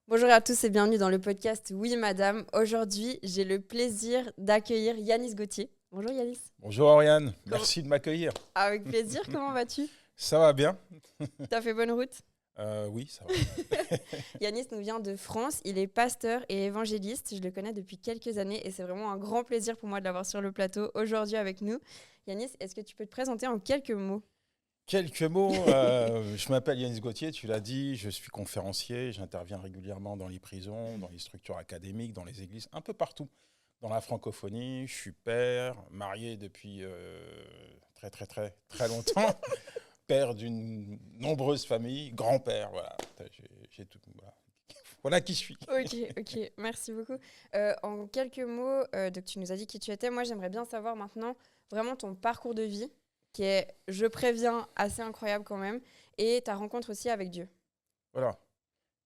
Bonjour à tous et bienvenue dans le podcast Oui Madame. Aujourd'hui, j'ai le plaisir d'accueillir Yanis Gauthier. Bonjour Yanis. Bonjour Oriane, Comment- merci de m'accueillir. Avec plaisir, comment vas-tu? Ça va bien? T'as fait bonne route? Oui, ça va. Yanis nous vient de France, il est pasteur et évangéliste. Je le connais depuis quelques années et c'est vraiment un grand plaisir pour moi de l'avoir sur le plateau aujourd'hui avec nous. Yanis, est-ce que tu peux te présenter en quelques mots? Quelques mots, je m'appelle Yanis Gauthier, tu l'as dit, je suis conférencier, j'interviens régulièrement dans les prisons, dans les structures académiques, dans les églises, un peu partout. Dans la francophonie, je suis père, marié depuis très longtemps, père d'une nombreuse famille, grand-père, voilà. J'ai tout, voilà. Voilà qui je suis. Ok, merci beaucoup. En quelques mots, donc tu nous as dit qui tu étais. Moi, j'aimerais bien savoir maintenant vraiment ton parcours de vie, qui est, je préviens, assez incroyable quand même, et ta rencontre aussi avec Dieu. Voilà.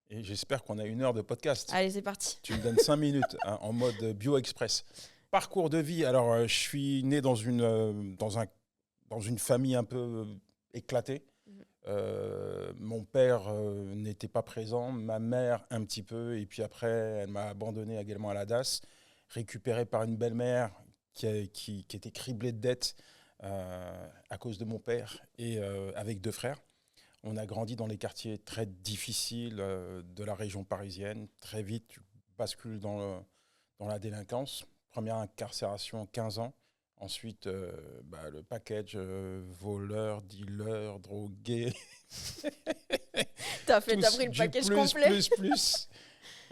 Et j'espère qu'on a 1 heure de podcast. Allez, c'est parti. Tu me donnes 5 minutes hein, en mode bio express. Parcours de vie. Alors, je suis né dans une famille un peu éclatée. Mon père n'était pas présent, ma mère un petit peu, et puis après, elle m'a abandonné également à la DAS, récupéré par une belle-mère qui était criblée de dettes à cause de mon père et avec 2 frères. On a grandi dans les quartiers très difficiles de la région parisienne. Très vite, tu bascules dans la délinquance. Première incarcération, 15 ans. Ensuite, le package voleur, dealer, drogué. T'as pris le Du package complet. plus.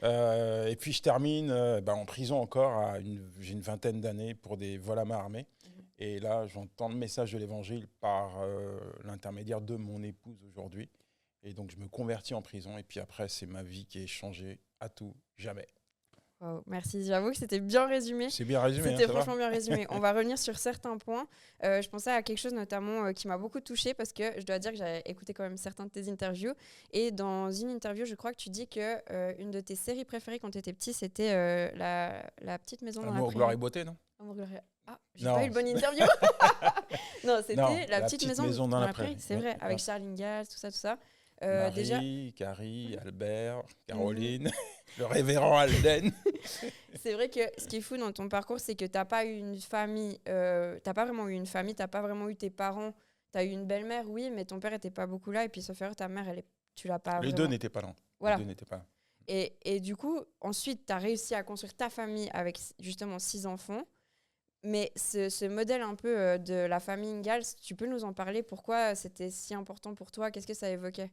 Et puis, je termine en prison encore. J'ai une vingtaine d'années pour des vols à main armée. Et là, j'entends le message de l'Évangile par l'intermédiaire de mon épouse aujourd'hui. Et donc, je me convertis en prison. Et puis après, c'est ma vie qui est changée à tout jamais. Wow, merci, j'avoue que c'était bien résumé. C'est bien résumé, C'était ça va? franchement bien résumé. On va revenir sur certains points. Je pensais à quelque chose notamment qui m'a beaucoup touchée parce que je dois dire que j'avais écouté quand même certains de tes interviews. Et dans une interview, je crois que tu dis que une de tes séries préférées quand tu étais petit, c'était la petite maison dans la Amour, gloire prairie. et beauté, non? Amour, gloire et- Ah, j'ai pas eu Non. le bon interview. Non, Non, c'était la petite maison dans dans la la prairie, prairie. c'est Oui, vrai, avec ouais. Charles Ingalls, tout ça, tout ça. Déjà. Marie, Carrie, Albert, Mhm. Caroline, le révérend Alden. C'est vrai que ce qui est fou dans ton parcours, c'est que t'as pas eu une famille, t'as pas vraiment eu une famille, t'as pas vraiment eu tes parents. T'as eu une belle-mère, oui, mais ton père était pas beaucoup là. Et puis, sauf erreur, ta mère, tu l'as pas Les deux vraiment. n'étaient pas là. Les Voilà. deux n'étaient pas là. Et du coup, ensuite, t'as réussi à construire ta famille avec justement 6 enfants. Mais ce modèle un peu de la famille Ingalls, tu peux nous en parler? Pourquoi c'était si important pour toi? Qu'est-ce que ça évoquait?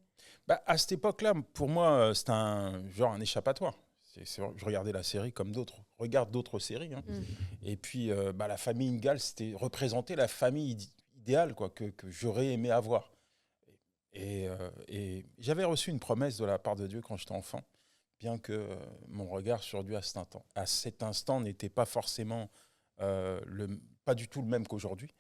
À cette époque-là, pour moi, c'était un échappatoire. Je regardais la série comme d'autres regardent d'autres séries, hein. Mm. Et puis, la famille Ingalls, c'était représenter la famille idéale quoi, que j'aurais aimé avoir. Et j'avais reçu une promesse de la part de Dieu quand j'étais enfant, bien que mon regard sur Dieu à cet instant n'était pas forcément pas du tout le même qu'aujourd'hui,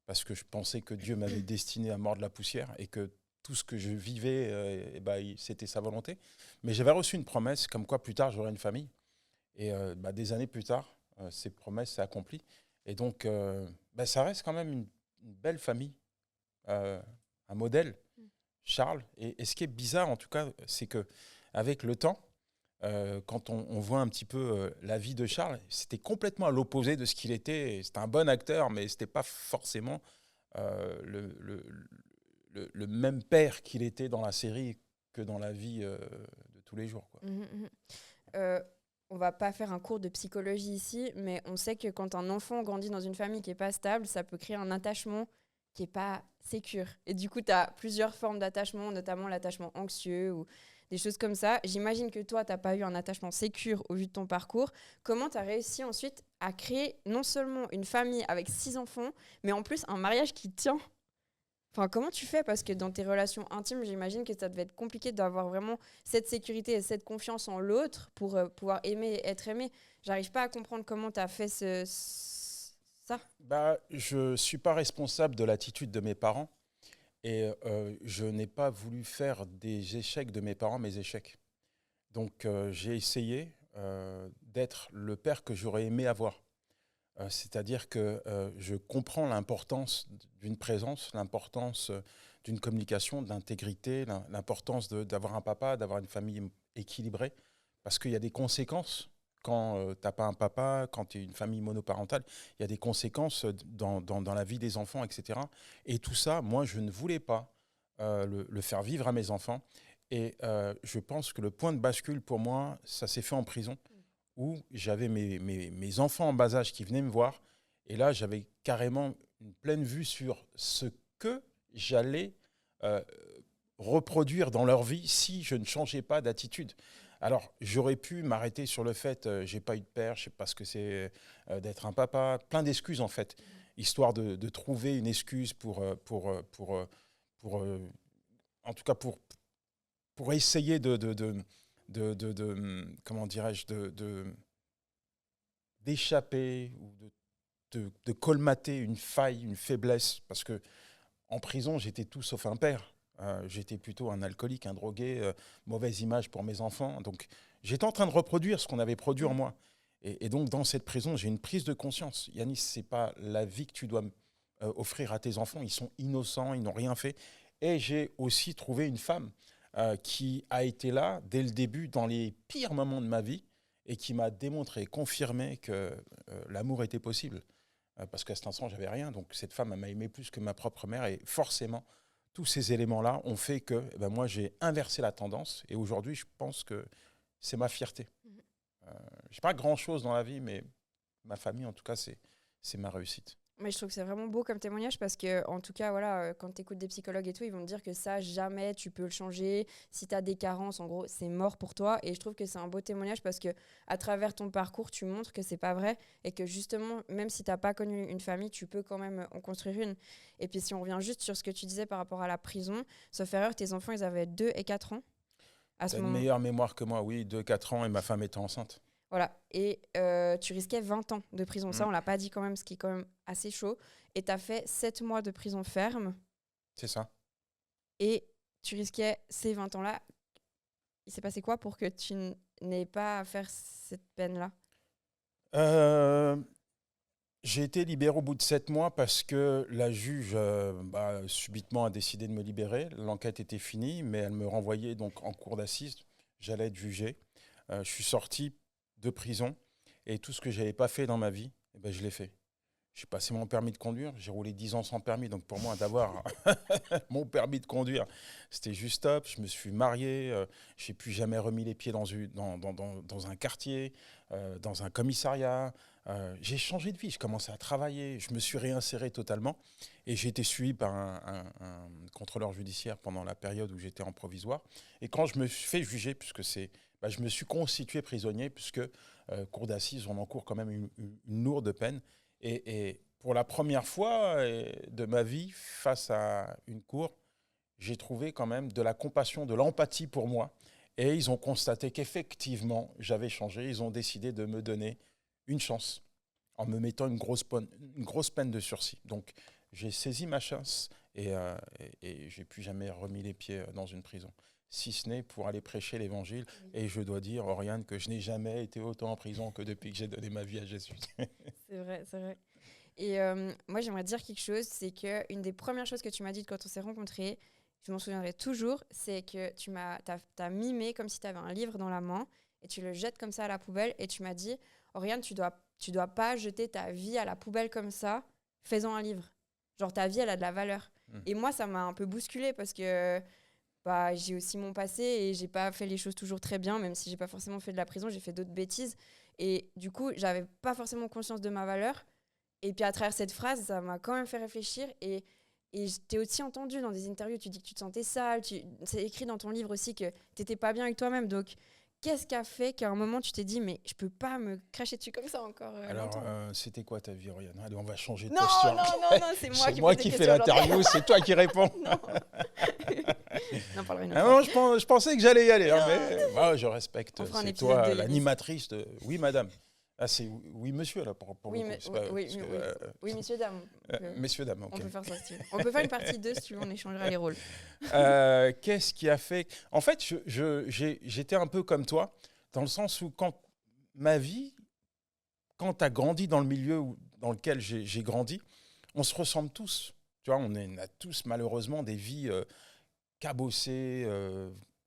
parce que je pensais que Dieu m'avait destiné à mordre la poussière et que tout ce que je vivais, c'était sa volonté. Mais j'avais reçu une promesse comme quoi plus tard j'aurais une famille. Et des années plus tard, ces promesses s'est accomplie. Et donc, ça reste quand même une belle famille, un modèle, Charles. Et ce qui est bizarre, en tout cas, c'est que avec le temps, quand on voit un petit peu la vie de Charles, c'était complètement à l'opposé de ce qu'il était. C'était un bon acteur, mais ce n'était pas forcément le même père qu'il était dans la série que dans la vie de tous les jours, quoi. Mhm. Euh, on va pas faire un cours de psychologie ici, mais on sait que quand un enfant grandit dans une famille qui est pas stable, ça peut créer un attachement qui est pas sécure. Et du coup, tu as plusieurs formes d'attachement, notamment l'attachement anxieux ou des choses comme ça. J'imagine que toi, tu n'as pas eu un attachement sécure au vu de ton parcours. Comment tu as réussi ensuite à créer non seulement une famille avec 6 enfants, mais en plus un mariage qui tient? Enfin, comment tu fais? Parce que dans tes relations intimes, j'imagine que ça devait être compliqué d'avoir vraiment cette sécurité et cette confiance en l'autre pour pouvoir aimer et être aimé. J'arrive pas à comprendre comment tu as fait ça. Je ne suis pas responsable de l'attitude de mes parents et je n'ai pas voulu faire des échecs de mes parents mes échecs. Donc j'ai essayé d'être le père que j'aurais aimé avoir. C'est-à-dire que je comprends l'importance d'une présence, l'importance d'une communication, de l'intégrité, l'importance d'avoir un papa, d'avoir une famille équilibrée. parce qu'il y a des conséquences quand tu n'as pas un papa, quand tu es une famille monoparentale, il y a des conséquences dans la vie des enfants, etc. Et tout ça, moi, je ne voulais pas le faire vivre à mes enfants. Et je pense que le point de bascule pour moi, ça s'est fait en prison, où j'avais mes enfants en bas âge qui venaient me voir. Et là, j'avais carrément une pleine vue sur ce que j'allais reproduire dans leur vie si je ne changeais pas d'attitude. Alors, j'aurais pu m'arrêter sur le fait, j'ai pas eu de père, je sais pas ce que c'est d'être un papa, plein d'excuses en fait, histoire de trouver une excuse en tout cas pour essayer comment dirais-je, d'échapper ou de colmater une faille, une faiblesse, parce que en prison, j'étais tout sauf un père. J'étais plutôt un alcoolique, un drogué, mauvaise image pour mes enfants. Donc, j'étais en train de reproduire ce qu'on avait produit en moi. Et donc, dans cette prison, j'ai une prise de conscience. Yanis, ce n'est pas la vie que tu dois offrir à tes enfants. Ils sont innocents, ils n'ont rien fait. Et j'ai aussi trouvé une femme qui a été là dès le début, dans les pires moments de ma vie, et qui m'a démontré, confirmé que l'amour était possible. Parce qu'à cet instant, j'avais rien. Donc, cette femme m'a aimé plus que ma propre mère. Et forcément, tous ces éléments-là ont fait que moi, j'ai inversé la tendance. Et aujourd'hui, je pense que c'est ma fierté. Je n'ai pas grand-chose dans la vie, mais ma famille, en tout cas, c'est ma réussite. Mais je trouve que c'est vraiment beau comme témoignage parce que, en tout cas, voilà, quand tu écoutes des psychologues et tout, ils vont te dire que ça, jamais tu peux le changer. Si tu as des carences, en gros, c'est mort pour toi. Et je trouve que c'est un beau témoignage parce que, à travers ton parcours, tu montres que c'est pas vrai et que justement, même si tu n'as pas connu une famille, tu peux quand même en construire une. Et puis, si on revient juste sur ce que tu disais par rapport à la prison, sauf erreur, tes enfants, ils avaient 2 et 4 ans à ce Tu as une moment. meilleure mémoire que moi, oui, 2-4 ans, et ma femme était enceinte. Voilà, et tu risquais 20 ans de prison. Ça, on l'a pas dit quand même, ce qui est quand même assez chaud. Et tu as fait 7 mois de prison ferme. C'est ça. Et tu risquais ces 20 ans-là. Il s'est passé quoi pour que tu n'aies pas à faire cette peine-là ? J'ai été libéré au bout de 7 mois parce que la juge subitement a décidé de me libérer. L'enquête était finie, mais elle me renvoyait donc en cour d'assises. J'allais être jugé. Je suis sorti de prison et tout ce que je n'avais pas fait dans ma vie, je l'ai fait. J'ai passé mon permis de conduire, j'ai roulé 10 ans sans permis, donc pour moi d'avoir mon permis de conduire, c'était juste top. Je me suis marié, je n'ai plus jamais remis les pieds dans un quartier, dans un commissariat. J'ai changé de vie, je commençais à travailler, je me suis réinséré totalement et j'ai été suivi par un contrôleur judiciaire pendant la période où j'étais en provisoire. Et quand je me suis fait juger, puisque je me suis constitué prisonnier, puisque cour d'assises, on encourt quand même une lourde peine. Et pour la première fois de ma vie, face à une cour, j'ai trouvé quand même de la compassion, de l'empathie pour moi. Et ils ont constaté qu'effectivement, j'avais changé. Ils ont décidé de me donner une chance en me mettant une grosse peine de sursis. Donc, j'ai saisi ma chance et je n'ai plus jamais remis les pieds dans une prison, si ce n'est pour aller prêcher l'évangile. Et je dois dire, Oriane, que je n'ai jamais été autant en prison que depuis que j'ai donné ma vie à Jésus. C'est vrai, c'est vrai. Et moi, j'aimerais dire quelque chose, c'est qu'une des premières choses que tu m'as dites quand on s'est rencontrés, je m'en souviendrai toujours, c'est que t'as mimé comme si tu avais un livre dans la main et tu le jettes comme ça à la poubelle et tu m'as dit, Oriane, tu dois pas jeter ta vie à la poubelle comme ça, fais-en un livre. Genre, ta vie, elle a de la valeur. Et moi, ça m'a un peu bousculée parce que j'ai aussi mon passé et j'ai pas fait les choses toujours très bien, même si j'ai pas forcément fait de la prison, j'ai fait d'autres bêtises. Et du coup, j'avais pas forcément conscience de ma valeur. Et puis à travers cette phrase, ça m'a quand même fait réfléchir. Et je t'ai aussi entendu dans des interviews, tu dis que tu te sentais sale. C'est écrit dans ton livre aussi que t'étais pas bien avec toi-même. Donc, qu'est-ce qui a fait qu'à un moment, tu t'es dit, mais je peux pas me cracher dessus comme ça encore Alors, longtemps. C'était quoi ta vie, Oriane ? Allez, on va changer de Non, posture. non, c'est moi C'est moi qui fais l'interview, c'est toi qui réponds. Non. On en parlera une autre Ah fois. non, je pensais que j'allais y aller, hein, mais je respecte. On fera un C'est épisode toi de l'animatrice de... Oui, madame. Ah, c'est oui, monsieur, là, pour Oui, le coup. mais, C'est pas- oui, parce oui, que, oui. Oui, messieurs, dames. messieurs, dames, ok. On peut faire ça si tu veux. On peut faire une partie 2 si tu veux, on échangera les rôles. Qu'est-ce qui a fait... En fait, j'étais un peu comme toi, dans le sens où quand tu as grandi dans le milieu dans lequel j'ai grandi, on se ressemble tous. Tu vois, on a tous malheureusement des vies cabossées,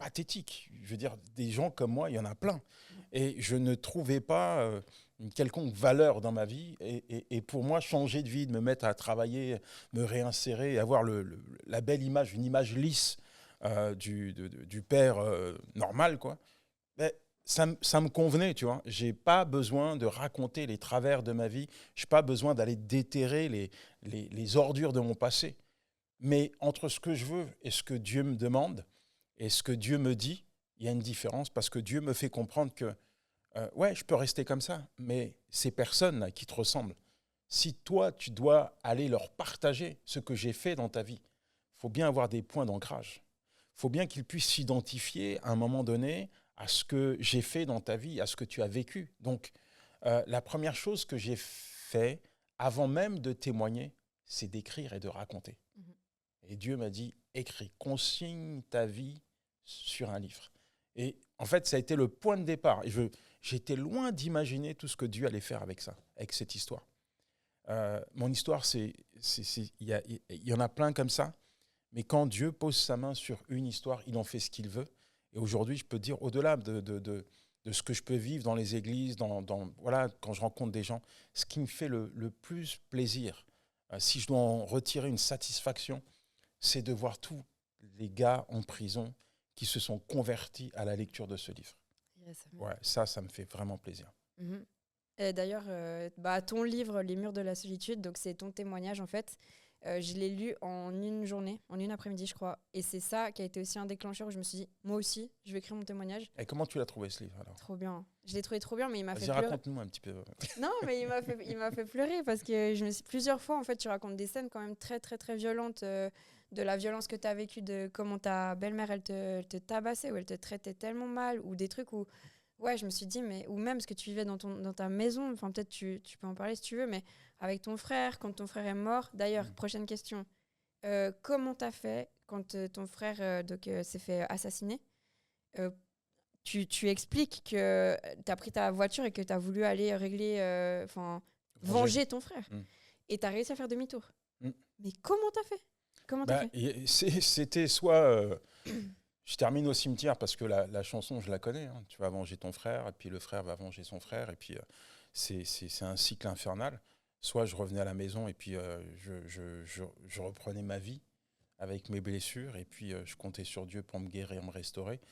pathétique. Je veux dire, des gens comme moi, il y en a plein. Et je ne trouvais pas une quelconque valeur dans ma vie. Et pour moi, changer de vie, de me mettre à travailler, me réinsérer, avoir la belle image, une image lisse du père normal, quoi, ben, ça me convenait, tu vois. Je n'ai pas besoin de raconter les travers de ma vie. Je n'ai pas besoin d'aller déterrer les ordures de mon passé. Mais entre ce que je veux et ce que Dieu me demande et ce que Dieu me dit, il y a une différence parce que Dieu me fait comprendre que, ouais, je peux rester comme ça, mais ces personnes qui te ressemblent, si toi, tu dois aller leur partager ce que j'ai fait dans ta vie, il faut bien avoir des points d'ancrage. Il faut bien qu'ils puissent s'identifier à un moment donné à ce que j'ai fait dans ta vie, à ce que tu as vécu. Donc, la première chose que j'ai fait avant même de témoigner, c'est d'écrire et de raconter. Et Dieu m'a dit, écris, consigne ta vie sur un livre. Et en fait, ça a été le point de départ. Et j'étais loin d'imaginer tout ce que Dieu allait faire avec ça, avec cette histoire. Mon histoire, il y en a plein comme ça. Mais quand Dieu pose sa main sur une histoire, il en fait ce qu'il veut. Et aujourd'hui, je peux dire, au-delà de ce que je peux vivre dans les églises, voilà, quand je rencontre des gens, ce qui me fait le plus plaisir, si je dois en retirer une satisfaction, c'est de voir tous les gars en prison qui se sont convertis à la lecture de ce livre. Yes. Ouais, ça me fait vraiment plaisir. Mm-hmm. Et d'ailleurs, ton livre, Les murs de la solitude, donc c'est ton témoignage en fait. Je l'ai lu en une journée, en une après-midi, je crois. Et c'est ça qui a été aussi un déclencheur où je me suis dit, moi aussi, je vais écrire mon témoignage. Et comment tu l'as trouvé ce livre alors ? Trop bien. Je l'ai trouvé trop bien, mais il m'a fait pleurer. Raconte-nous un petit peu. Non, mais il m'a fait pleurer parce que plusieurs fois, en fait, tu racontes des scènes quand même très, très, très violentes, de la violence que tu as vécue, de comment ta belle-mère, elle te tabassait, ou elle te traitait tellement mal, ou des trucs où, ouais, je me suis dit, mais, ou même ce que tu vivais dans ta maison, enfin, peut-être tu peux en parler si tu veux, mais avec ton frère, quand ton frère est mort. D'ailleurs, prochaine question. Comment t'as fait quand ton frère s'est fait assassiner ? Tu expliques que tu as pris ta voiture et que tu as voulu aller venger ton frère. Et tu as réussi à faire demi-tour. Mais comment tu as fait C'était soit... je termine au cimetière parce que la chanson, je la connais. Hein. Tu vas venger ton frère, et puis le frère va venger son frère, et puis c'est un cycle infernal. Soit je revenais à la maison et puis je reprenais ma vie avec mes blessures, et puis je comptais sur Dieu pour me guérir et me restaurer.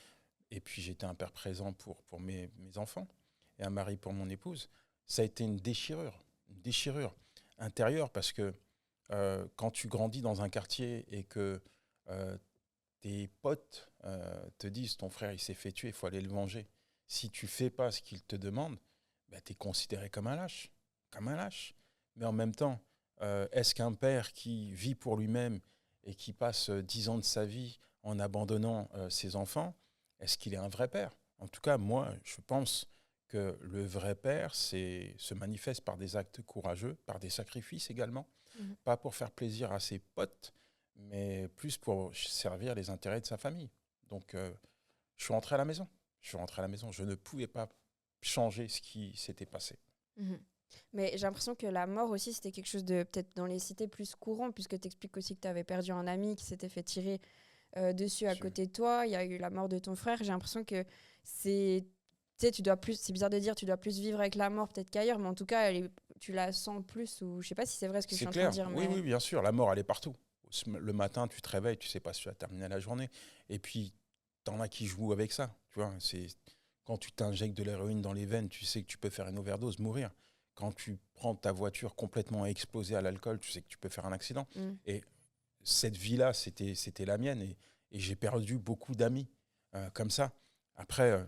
Et puis j'étais un père présent pour mes enfants et un mari pour mon épouse. Ça a été une déchirure intérieure parce que quand tu grandis dans un quartier et que tes potes te disent ton frère il s'est fait tuer, il faut aller le venger. Si tu ne fais pas ce qu'il te demande, bah, tu es considéré comme un lâche. Mais en même temps, est-ce qu'un père qui vit pour lui-même et qui passe 10 ans de sa vie en abandonnant ses enfants, est-ce qu'il est un vrai père ? En tout cas, moi, je pense que le vrai père se manifeste par des actes courageux, par des sacrifices également, pas pour faire plaisir à ses potes, mais plus pour servir les intérêts de sa famille. Donc, je suis rentré à la maison. Je ne pouvais pas changer ce qui s'était passé. Mais j'ai l'impression que la mort aussi, c'était quelque chose de peut-être dans les cités plus courant, puisque tu expliques aussi que tu avais perdu un ami qui s'était fait tirer dessus à côté de toi. Il y a eu la mort de ton frère. J'ai l'impression que c'est bizarre de dire, tu dois plus vivre avec la mort peut-être qu'ailleurs, mais en tout cas, tu la sens plus, ou je sais pas si c'est vrai ce que je suis en train de dire. Oui, bien sûr, la mort, elle est partout. Le matin, tu te réveilles, tu sais pas si tu as terminé la journée. Et puis, t'en as qui jouent avec ça. Tu vois, quand tu t'injectes de l'héroïne dans les veines, tu sais que tu peux faire une overdose, mourir. Quand tu prends ta voiture complètement explosée à l'alcool, tu sais que tu peux faire un accident. Et cette vie-là, c'était la mienne. Et j'ai perdu beaucoup d'amis comme ça. Après,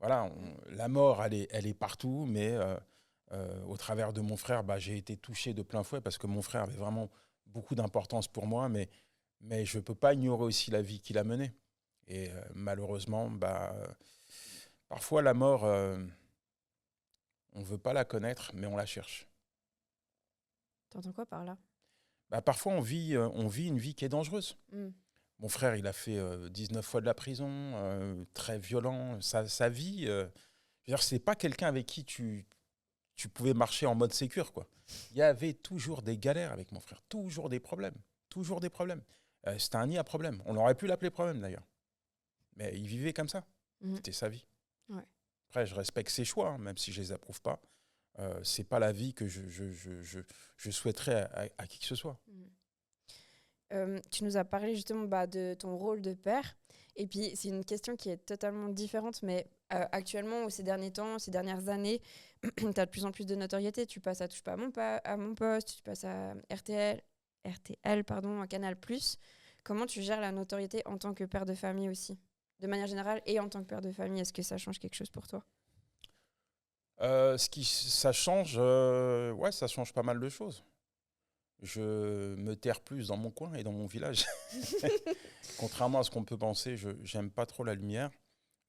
voilà, la mort, elle est partout. Mais au travers de mon frère, j'ai été touché de plein fouet parce que mon frère avait vraiment beaucoup d'importance pour moi. Mais je ne peux pas ignorer aussi la vie qu'il a menée. Et malheureusement, parfois la mort... on ne veut pas la connaître, mais on la cherche. T'entends quoi par là ? Parfois, on vit une vie qui est dangereuse. Mon frère, il a fait 19 fois de la prison, très violent. Sa vie, ce n'est pas quelqu'un avec qui tu pouvais marcher en mode sécure, quoi. Il y avait toujours des galères avec mon frère, toujours des problèmes. C'était un nid à problèmes. On aurait pu l'appeler problème, d'ailleurs. Mais il vivait comme ça. Mhm. C'était sa vie. Ouais. Après, je respecte ses choix, hein, même si je ne les approuve pas. C'est pas la vie que je souhaiterais à qui que ce soit. Tu nous as parlé justement de ton rôle de père. Et puis, c'est une question qui est totalement différente, mais actuellement, ou ces derniers temps, ces dernières années, tu as de plus en plus de notoriété. Tu passes à Touche pas à mon poste, tu passes à RTL, pardon, à Canal+. Comment tu gères la notoriété en tant que père de famille aussi, de manière générale, et en tant que père de famille, est-ce que ça change quelque chose pour toi? Ça change, ouais, ça change pas mal de choses. Je me terre plus dans mon coin et dans mon village. Contrairement à ce qu'on peut penser, je n'aime pas trop la lumière.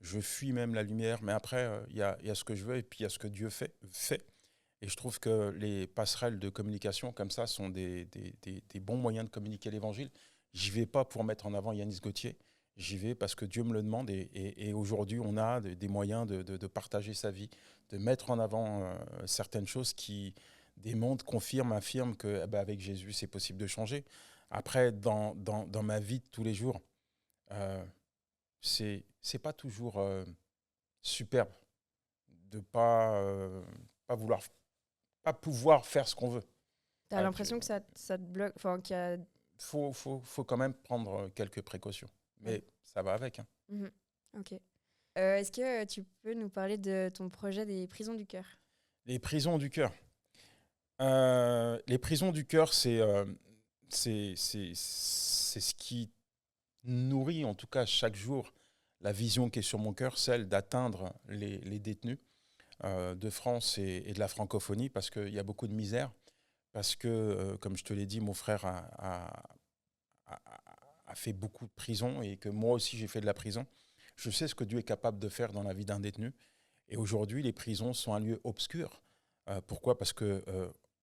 Je fuis même la lumière, mais après, il y a ce que je veux et puis il y a ce que Dieu fait. Et je trouve que les passerelles de communication comme ça sont des bons moyens de communiquer l'évangile. J'y vais pas pour mettre en avant Yanis Gauthier. J'y vais parce que Dieu me le demande et aujourd'hui, on a des moyens de partager sa vie, de mettre en avant certaines choses qui démontrent, confirment, affirment que avec Jésus, c'est possible de changer. Après, dans ma vie de tous les jours, c'est pas toujours superbe de pas vouloir, pas pouvoir faire ce qu'on veut. Tu as l'impression que ça te bloque, enfin, qu'il y a... Faut quand même prendre quelques précautions. Mais ça va avec. Hein. Mhm. Ok. Est-ce que tu peux nous parler de ton projet des prisons du cœur? Les prisons du cœur. Les prisons du cœur, c'est ce qui nourrit, en tout cas chaque jour, la vision qui est sur mon cœur, celle d'atteindre les détenus de France et de la francophonie, parce qu'il y a beaucoup de misère, parce que, comme je te l'ai dit, mon frère a fait beaucoup de prison et que moi aussi j'ai fait de la prison. Je sais ce que Dieu est capable de faire dans la vie d'un détenu. Et aujourd'hui, les prisons sont un lieu obscur. Pourquoi ? Parce que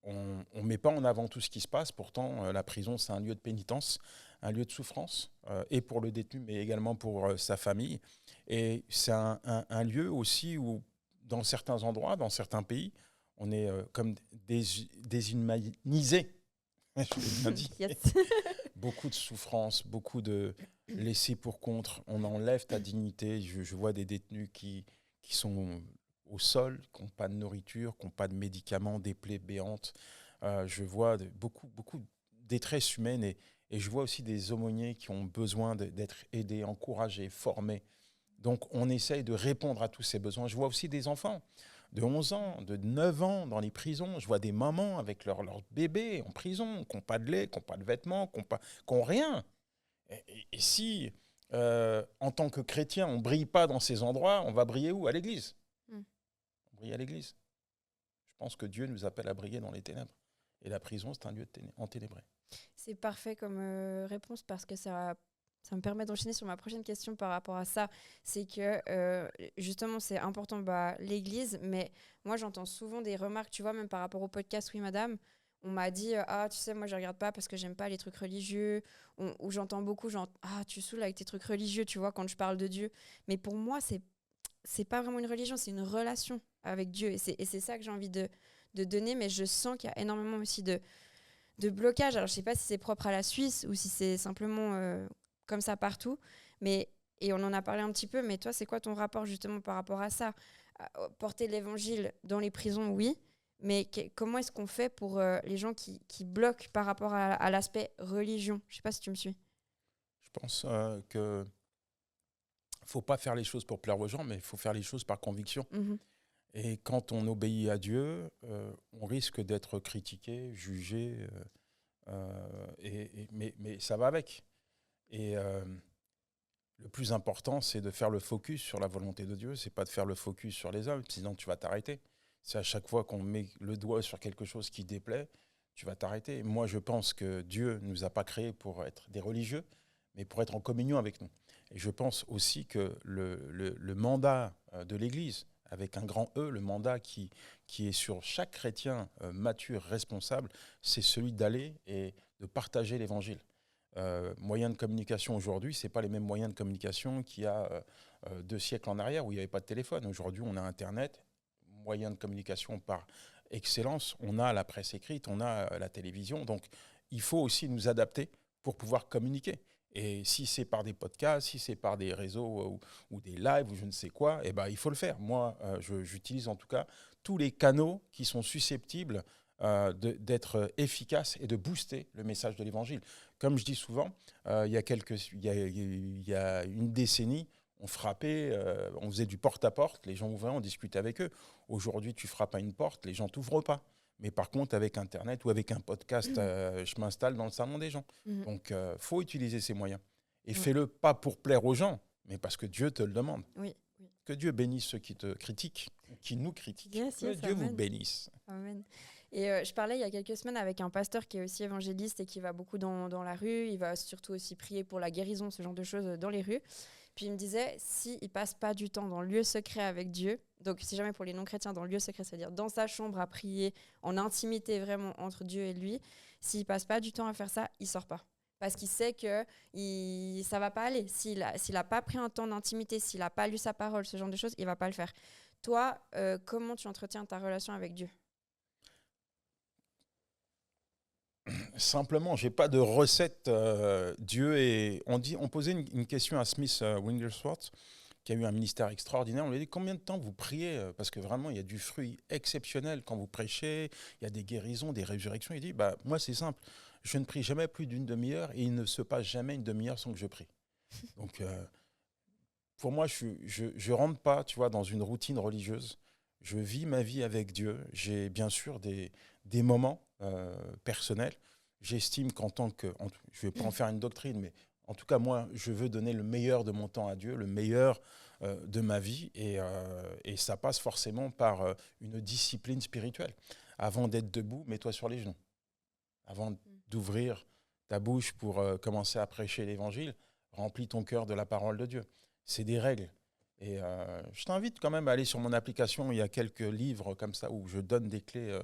on ne met pas en avant tout ce qui se passe. Pourtant, la prison, c'est un lieu de pénitence, un lieu de souffrance, et pour le détenu, mais également pour sa famille. Et c'est un lieu aussi où, dans certains endroits, dans certains pays, on est comme déshumanisé. Je l'ai bien dit. Yes. Beaucoup de souffrance, beaucoup de laissés pour contre. On enlève ta dignité. Je vois des détenus qui sont au sol, qui n'ont pas de nourriture, qui n'ont pas de médicaments, des plaies béantes. Je vois beaucoup de détresse humaine et je vois aussi des aumôniers qui ont besoin d'être aidés, encouragés, formés. Donc on essaye de répondre à tous ces besoins. Je vois aussi des enfants de 11 ans, de 9 ans dans les prisons. Je vois des mamans avec leurs bébés en prison, qui n'ont pas de lait, qui n'ont pas de vêtements, qui n'ont rien. Et si, en tant que chrétien, on ne brille pas dans ces endroits, on va briller où ? À l'église. On brille à l'église. Je pense que Dieu nous appelle à briller dans les ténèbres. Et la prison, c'est un lieu enténébré. C'est parfait comme réponse parce que ça me permet d'enchaîner sur ma prochaine question par rapport à ça. C'est que justement, c'est important l'église, mais moi, j'entends souvent des remarques, tu vois, même par rapport au podcast Oui Madame. On m'a dit, ah, tu sais, moi, je regarde pas parce que j'aime pas les trucs religieux. Ou j'entends beaucoup, genre, ah, tu saoules avec tes trucs religieux, tu vois, quand je parle de Dieu. Mais pour moi, c'est pas vraiment une religion, c'est une relation avec Dieu. Et c'est ça que j'ai envie de donner, mais je sens qu'il y a énormément aussi de blocage. Alors, je sais pas si c'est propre à la Suisse ou si c'est simplement comme ça partout. Et on en a parlé un petit peu, mais toi, c'est quoi ton rapport justement par rapport à ça ? Porter l'évangile dans les prisons, oui, mais comment est-ce qu'on fait pour les gens qui bloquent par rapport à l'aspect religion ? Je sais pas si tu me suis. Je pense que faut pas faire les choses pour plaire aux gens, mais il faut faire les choses par conviction. Mm-hmm. Et quand on obéit à Dieu, on risque d'être critiqué, jugé, mais ça va avec. Et le plus important, c'est de faire le focus sur la volonté de Dieu, c'est pas de faire le focus sur les hommes, sinon tu vas t'arrêter. C'est à chaque fois qu'on met le doigt sur quelque chose qui déplaît, tu vas t'arrêter. Moi, je pense que Dieu ne nous a pas créés pour être des religieux, mais pour être en communion avec nous. Et je pense aussi que le mandat de l'Église, avec un grand E, le mandat qui est sur chaque chrétien mature, responsable, c'est celui d'aller et de partager l'Évangile. Moyens de communication aujourd'hui, ce n'est pas les mêmes moyens de communication qu'il y a 2 siècles en arrière où il n'y avait pas de téléphone. Aujourd'hui, on a Internet, moyen de communication par excellence. On a la presse écrite, on a la télévision. Donc, il faut aussi nous adapter pour pouvoir communiquer. Et si c'est par des podcasts, si c'est par des réseaux ou des lives ou je ne sais quoi, eh ben, il faut le faire. Moi, j'utilise en tout cas tous les canaux qui sont susceptibles d'être efficaces et de booster le message de l'Évangile. Comme je dis souvent, il y a une décennie, on frappait, on faisait du porte-à-porte, les gens ouvraient, on discutait avec eux. Aujourd'hui, tu frappes à une porte, les gens ne t'ouvrent pas. Mais par contre, avec Internet ou avec un podcast, je m'installe dans le salon des gens. Mhm. Donc, faut utiliser ces moyens. Et Ouais. fais-le pas pour plaire aux gens, mais parce que Dieu te le demande. Oui, oui. Que Dieu bénisse ceux qui te critiquent, ou qui nous critiquent. Yes, Que yes, Dieu vous amen. bénisse. Amen. Et je parlais il y a quelques semaines avec un pasteur qui est aussi évangéliste et qui va beaucoup dans la rue. Il va surtout aussi prier pour la guérison, ce genre de choses dans les rues. Puis il me disait, s'il ne passe pas du temps dans le lieu secret avec Dieu, donc si jamais pour les non-chrétiens, dans le lieu secret, c'est-à-dire dans sa chambre à prier, en intimité vraiment entre Dieu et lui, s'il ne passe pas du temps à faire ça, il ne sort pas. Parce qu'il sait que ça ne va pas aller. S'il n'a pas pris un temps d'intimité, s'il n'a pas lu sa parole, ce genre de choses, il ne va pas le faire. Toi, comment tu entretiens ta relation avec Dieu ? Simplement, j'ai pas de recette. Dieu et on posait une question à Smith Wigglesworth, qui a eu un ministère extraordinaire. On lui a dit combien de temps vous priez, parce que vraiment il y a du fruit exceptionnel quand vous prêchez. Il y a des guérisons, des résurrections. Il dit bah moi c'est simple, je ne prie jamais plus d'une demi-heure et il ne se passe jamais une demi-heure sans que je prie. Donc pour moi je rentre pas, tu vois, dans une routine religieuse. Je vis ma vie avec Dieu. J'ai bien sûr des moments personnels. J'estime qu'en tant que, je ne vais pas en faire une doctrine, mais en tout cas, moi, je veux donner le meilleur de mon temps à Dieu, le meilleur de ma vie, et ça passe forcément par une discipline spirituelle. Avant d'être debout, mets-toi sur les genoux. Avant d'ouvrir ta bouche pour commencer à prêcher l'Évangile, remplis ton cœur de la parole de Dieu. C'est des règles. Et je t'invite quand même à aller sur mon application. Il y a quelques livres comme ça où je donne des clés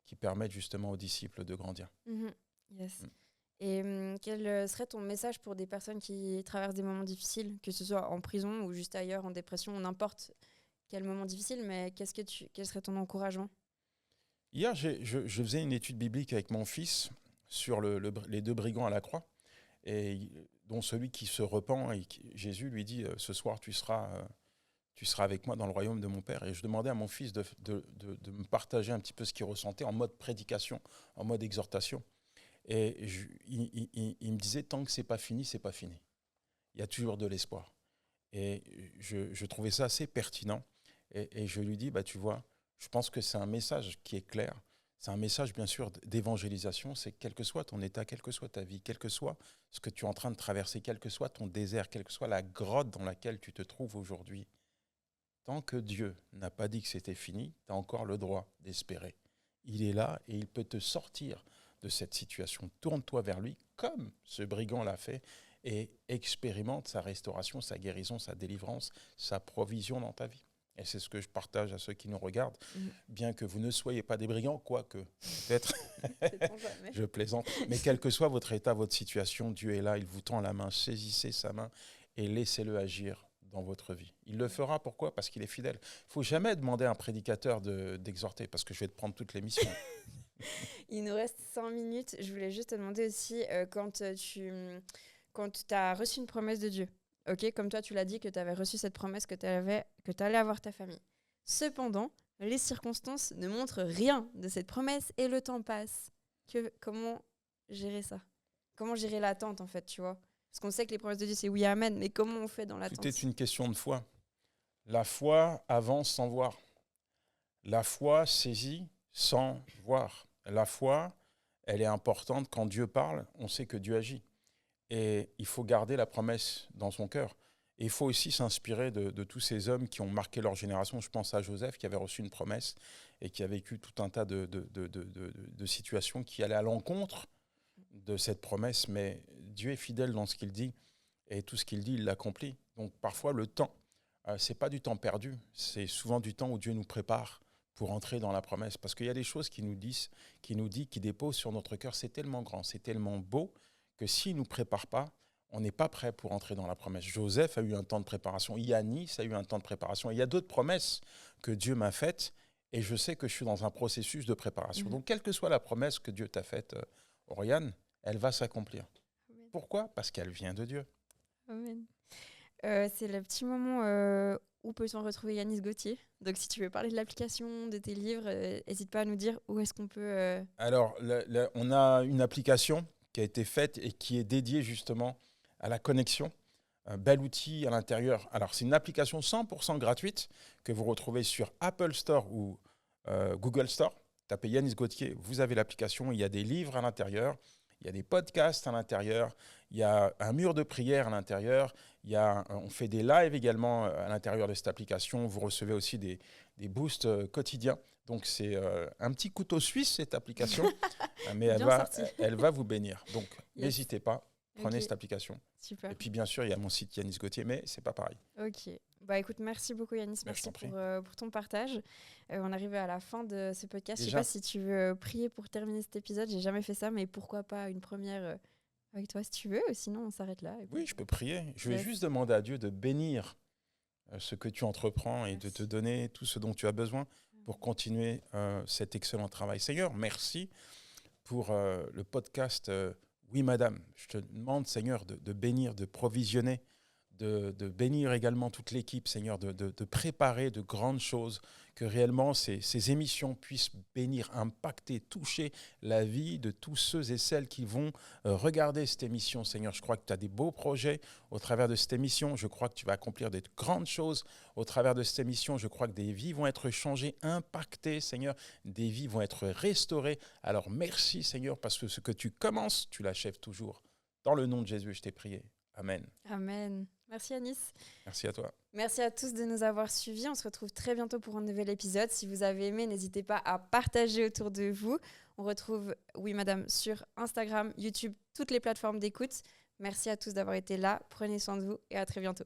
qui permettent justement aux disciples de grandir. Mm-hmm. Yes. Et quel serait ton message pour des personnes qui traversent des moments difficiles, que ce soit en prison ou juste ailleurs, en dépression, n'importe quel moment difficile, mais quel serait ton encouragement ? Hier, je faisais une étude biblique avec mon fils sur les deux brigands à la croix, et dont celui qui se repent, et Jésus lui dit « Ce soir, tu seras avec moi dans le royaume de mon Père ». Et je demandais à mon fils de me partager un petit peu ce qu'il ressentait en mode prédication, en mode exhortation. Et il me disait, tant que c'est pas fini, c'est pas fini. Il y a toujours de l'espoir. Et je trouvais ça assez pertinent. Et je lui dis, bah, tu vois, je pense que c'est un message qui est clair. C'est un message, bien sûr, d'évangélisation. C'est quel que soit ton état, quelle que soit ta vie, quel que soit ce que tu es en train de traverser, quel que soit ton désert, quelle que soit la grotte dans laquelle tu te trouves aujourd'hui, tant que Dieu n'a pas dit que c'était fini, tu as encore le droit d'espérer. Il est là et il peut te sortir de cette situation. Tourne-toi vers lui comme ce brigand l'a fait et expérimente sa restauration, sa guérison, sa délivrance, sa provision dans ta vie. Et c'est ce que je partage à ceux qui nous regardent, bien que vous ne soyez pas des brigands, quoique peut-être, je plaisante, mais quel que soit votre état, votre situation, Dieu est là, il vous tend la main, saisissez sa main et laissez-le agir dans votre vie. Il le fera, pourquoi ? Parce qu'il est fidèle. Il ne faut jamais demander à un prédicateur d'exhorter, parce que je vais te prendre toute l'émission. Il nous reste 5 minutes. Je voulais juste te demander aussi, quand tu as reçu une promesse de Dieu, okay, comme toi tu l'as dit que tu avais reçu cette promesse que tu allais avoir ta famille. Cependant, les circonstances ne montrent rien de cette promesse et le temps passe. Comment gérer ça ? Comment gérer l'attente en fait, tu vois ? Parce qu'on sait que les promesses de Dieu c'est oui, amen, mais comment on fait dans l'attente ? Tout est une question de foi. La foi avance sans voir. La foi saisit sans voir. La foi, elle est importante. Quand Dieu parle, on sait que Dieu agit. Et il faut garder la promesse dans son cœur. Et il faut aussi s'inspirer de tous ces hommes qui ont marqué leur génération. Je pense à Joseph qui avait reçu une promesse et qui a vécu tout un tas de situations qui allaient à l'encontre de cette promesse. Mais Dieu est fidèle dans ce qu'il dit et tout ce qu'il dit, il l'accomplit. Donc parfois, le temps, ce n'est pas du temps perdu. C'est souvent du temps où Dieu nous prépare pour entrer dans la promesse. Parce qu'il y a des choses qui déposent sur notre cœur. C'est tellement grand, c'est tellement beau que s'il ne nous prépare pas, on n'est pas prêt pour entrer dans la promesse. Joseph a eu un temps de préparation. Yanis a eu un temps de préparation. Et il y a d'autres promesses que Dieu m'a faites et je sais que je suis dans un processus de préparation. Donc, quelle que soit la promesse que Dieu t'a faite, Oriane, elle va s'accomplir. Pourquoi ? Parce qu'elle vient de Dieu. Amen. C'est le petit moment où peut-on retrouver Yanis Gauthier. Donc, si tu veux parler de l'application, de tes livres, n'hésite pas à nous dire où est-ce qu'on peut... Alors, on a une application qui a été faite et qui est dédiée justement à la connexion. Un bel outil à l'intérieur. Alors, c'est une application 100% gratuite que vous retrouvez sur Apple Store ou Google Store. Tapez Yanis Gauthier, vous avez l'application. Il y a des livres à l'intérieur, il y a des podcasts à l'intérieur, il y a un mur de prière à l'intérieur. On fait des lives également à l'intérieur de cette application. Vous recevez aussi des boosts quotidiens. Donc, c'est un petit couteau suisse, cette application, mais elle va vous bénir. Donc, n'hésitez pas. Prenez cette application. Super. Et puis, bien sûr, il y a mon site Yanis Gauthier, mais ce n'est pas pareil. Ok. Bah, écoute, merci beaucoup, Yanis. Merci pour ton partage. On arrive à la fin de ce podcast. Je ne sais pas si tu veux prier pour terminer cet épisode. Je n'ai jamais fait ça, mais pourquoi pas une première avec toi, si tu veux. Sinon, on s'arrête là. Oui, je peux prier. Je vais juste demander à Dieu de bénir ce que tu entreprends et de te donner tout ce dont tu as besoin pour continuer cet excellent travail. Seigneur, merci pour le podcast Oui, Madame. Je te demande, Seigneur, de bénir, de provisionner, de bénir également toute l'équipe, Seigneur, de préparer de grandes choses, que réellement ces émissions puissent bénir, impacter, toucher la vie de tous ceux et celles qui vont regarder cette émission, Seigneur. Je crois que tu as des beaux projets au travers de cette émission. Je crois que tu vas accomplir de grandes choses au travers de cette émission. Je crois que des vies vont être changées, impactées, Seigneur. Des vies vont être restaurées. Alors merci, Seigneur, parce que ce que tu commences, tu l'achèves toujours. Dans le nom de Jésus, je t'ai prié. Amen. Amen. Merci Yanis. Merci à toi. Merci à tous de nous avoir suivis. On se retrouve très bientôt pour un nouvel épisode. Si vous avez aimé, n'hésitez pas à partager autour de vous. On retrouve Oui Madame sur Instagram, YouTube, toutes les plateformes d'écoute. Merci à tous d'avoir été là. Prenez soin de vous et à très bientôt.